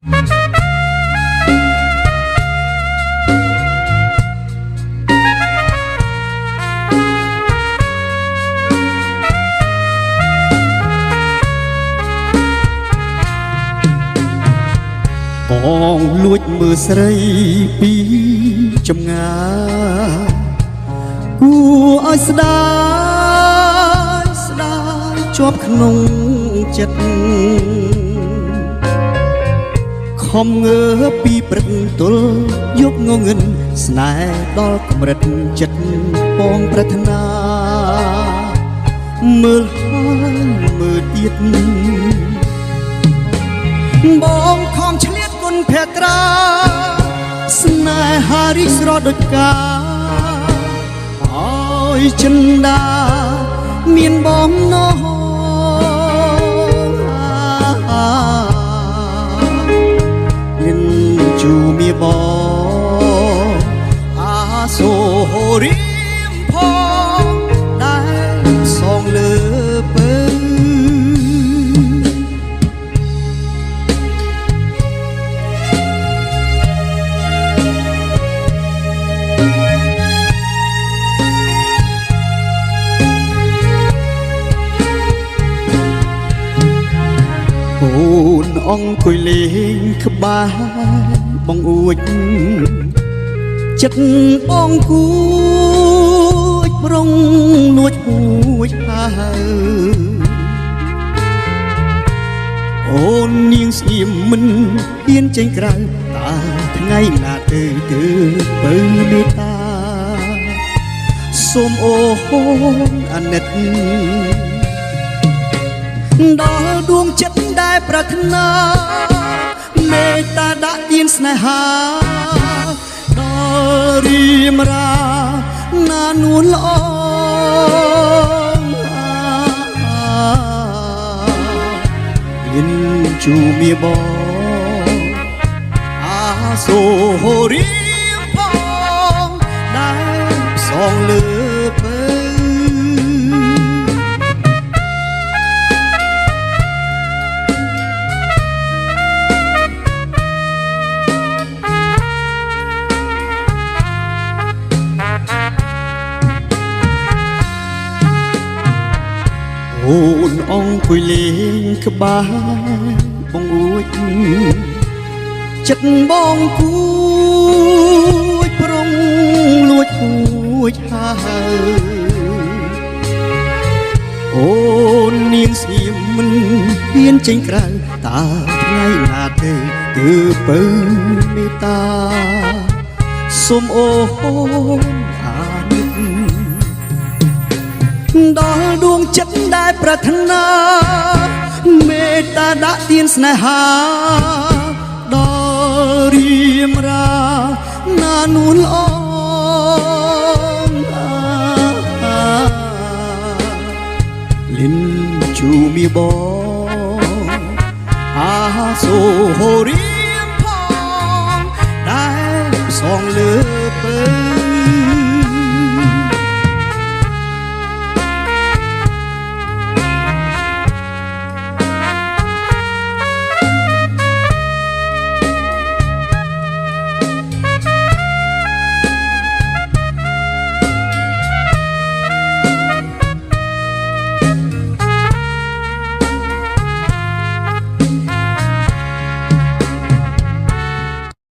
បងលួចមើលស្រីពីចម្ងាយគួរឲ្យស្ដាយស្ដាយជាប់ក្នុងចិត្តខំងើពីព្រឹកទល់យប់ងងឹនស្នេហ៍ដល់កម្រិតចិត្តបងប្រាថ្នាមើលហើយមើលទៀតបងខំឆ្លៀតគុណភក្ត្រាស្នេហារីកស្រស់ដូចកាឲ្យចិនដាមានបងនោះលិនជូមីបងអាសូរីមផងដែលសងលើពើអូនអង្គុយលេងក្បែរបងអួចចិត្តបងគួចប្រុងលួចហួចហើយអូននាងស្ងៀមមិនហ៊ានចេញក្រៅតើថ្ងៃណាទៅបើមេត្តាសូមអូនអាណិតដល់ដួងចិត្តដែលប្រាថ្នាមេត្តាដាក់ទានស្នេហាដល់រីមរាណានួនល្អលិនជូមីបងអាសូរីមផងដែលផ្សងលើពើអូនអង្គុយលេងក្បែរបងអួចចិត្តបងគួចប្រុងលួចហួចហើយអូននាងស្ងៀមមិនហ៊ានចេញក្រៅតើថ្ងៃណាទៅបើមេត្តាសូមអូនអាណិតដល់ដួងចិត្តដែលប្រាថ្នាមេត្តាដាក់ទានស្នេហាដល់រៀមរាណានួនល្អលិនជូមីបងអាសូរី